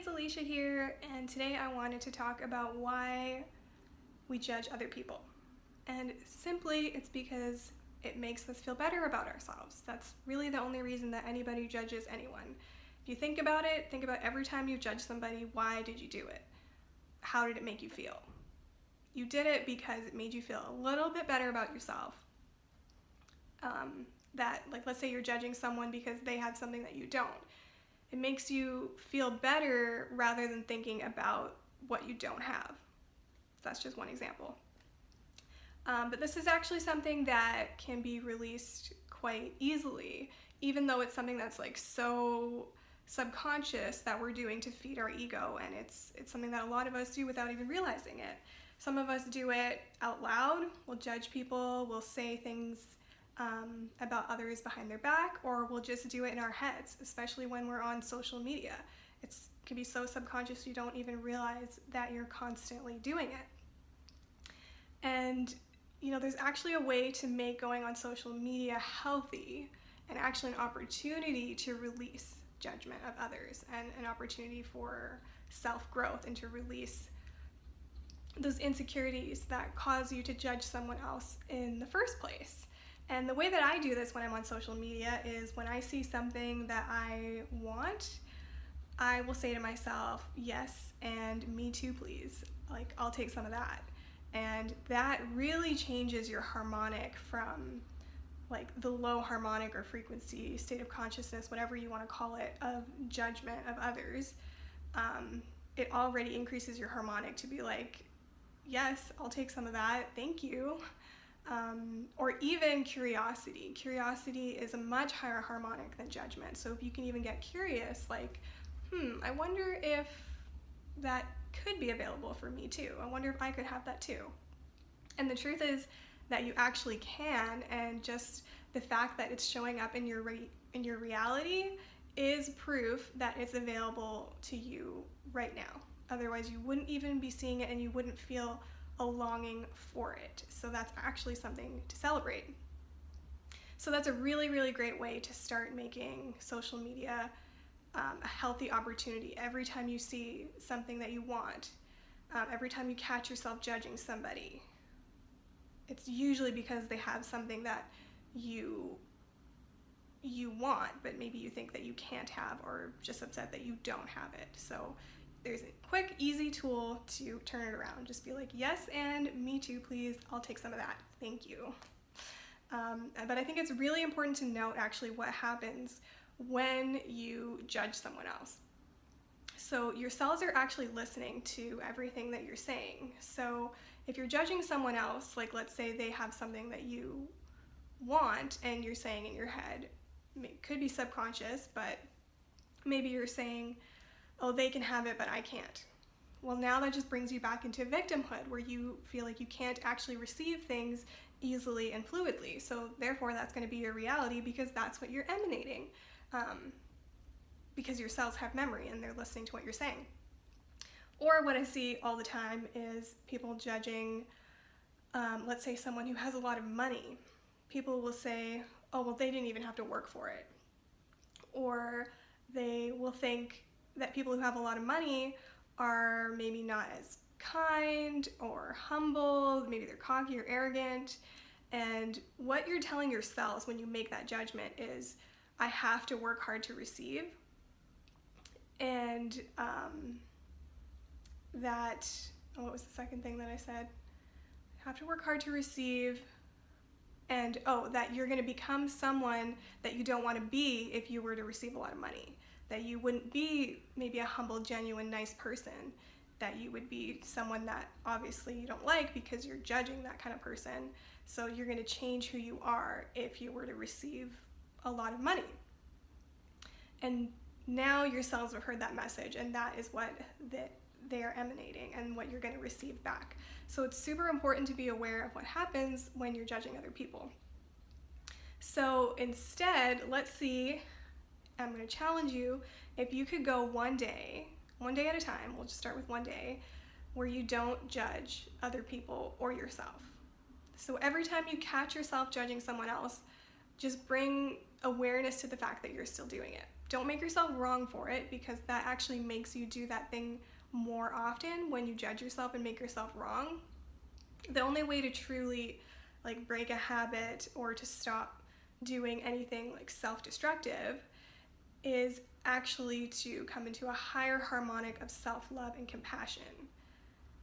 it's Alicia here, and today I wanted to talk about why we judge other people. And simply, it's because it makes us feel better about ourselves. That's really the only reason that anybody judges anyone. If you think about it, think about every time you judge somebody, why did you do it? How did it make you feel? You did it because it made you feel a little bit better about yourself. Let's say you're judging someone because they have something that you don't. It makes you feel better rather than thinking about what you don't have. That's just one example. But this is actually something that can be released quite easily, even though it's something that's so subconscious that we're doing to feed our ego, and it's something that a lot of us do without even realizing it. Some of us do it out loud. We'll judge people, we'll say things about others behind their back, or we'll just do it in our heads, especially when we're on social media. It can be so subconscious you don't even realize that you're constantly doing it. And there's actually a way to make going on social media healthy and actually an opportunity to release judgment of others and an opportunity for self-growth and to release those insecurities that cause you to judge someone else in the first place. And the way that I do this when I'm on social media is when I see something that I want, I will say to myself, yes, and me too, please. I'll take some of that. And that really changes your harmonic from the low harmonic or frequency state of consciousness, whatever you want to call it, of judgment of others. It already increases your harmonic to be yes, I'll take some of that, thank you. Or even curiosity. Curiosity is a much higher harmonic than judgment. So if you can even get curious, I wonder if that could be available for me too. I wonder if I could have that too. And the truth is that you actually can, and just the fact that it's showing up in your reality is proof that it's available to you right now. Otherwise you wouldn't even be seeing it and you wouldn't feel a longing for it. So that's actually something to celebrate. So that's a really, really great way to start making social media a healthy opportunity. Every time you see something that you want, every time you catch yourself judging somebody, it's usually because they have something that you want, but maybe you think that you can't have, or just upset that you don't have it. So there's a quick, easy tool to turn it around. Just be yes, and me too, please. I'll take some of that. Thank you. But I think it's really important to note actually what happens when you judge someone else. So your cells are actually listening to everything that you're saying. So if you're judging someone else, let's say they have something that you want and you're saying in your head, it could be subconscious, but maybe you're saying, oh, they can have it, but I can't. Well, now that just brings you back into victimhood, where you feel you can't actually receive things easily and fluidly. So therefore, that's going to be your reality because that's what you're emanating. Because your cells have memory and they're listening to what you're saying. Or what I see all the time is people judging, let's say someone who has a lot of money. People will say, oh, well, they didn't even have to work for it. Or they will think that people who have a lot of money are maybe not as kind or humble, maybe they're cocky or arrogant. And what you're telling yourselves when you make that judgment is, I have to work hard to receive. And what was the second thing that I said? I have to work hard to receive. And that you're going to become someone that you don't want to be if you were to receive a lot of money. That you wouldn't be maybe a humble, genuine, nice person. That you would be someone that obviously you don't like because you're judging that kind of person. So you're going to change who you are if you were to receive a lot of money. And now your cells have heard that message, and that is what they are emanating and what you're going to receive back. So it's super important to be aware of what happens when you're judging other people. So instead, let's see, I'm going to challenge you, if you could go one day at a time, we'll just start with one day, where you don't judge other people or yourself. So every time you catch yourself judging someone else, just bring awareness to the fact that you're still doing it. Don't make yourself wrong for it, because that actually makes you do that thing more often when you judge yourself and make yourself wrong. The only way to truly like break a habit or to stop doing anything like self-destructive is actually to come into a higher harmonic of self-love and compassion.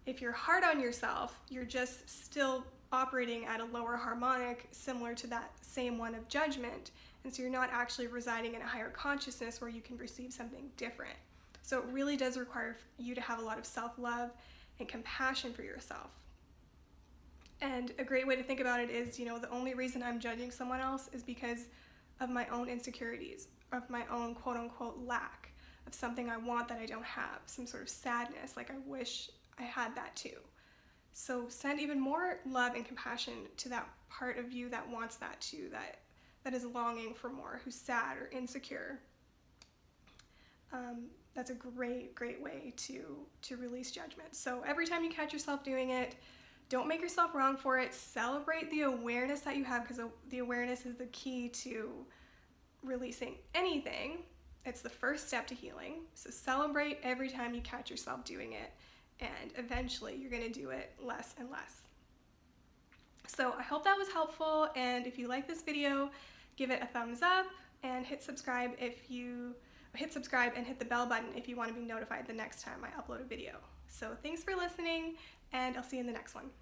If you're hard on yourself, you're just still operating at a lower harmonic similar to that same one of judgment, and so you're not actually residing in a higher consciousness where you can receive something different. So it really does require you to have a lot of self-love and compassion for yourself. And a great way to think about it is, the only reason I'm judging someone else is because of my own insecurities, of my own quote unquote lack of something I want that I don't have, some sort of sadness, like I wish I had that too. So send even more love and compassion to that part of you that wants that too, that is longing for more, who's sad or insecure. That's a great way to release judgment. So every time you catch yourself doing it, don't make yourself wrong for it. Celebrate the awareness that you have, because the awareness is the key to releasing anything. It's the first step to healing. So celebrate every time you catch yourself doing it, and eventually you're going to do it less and less. So I hope that was helpful, and if you like this video, give it a thumbs up and hit subscribe and hit the bell button if you want to be notified the next time I upload a video. So thanks for listening, and I'll see you in the next one.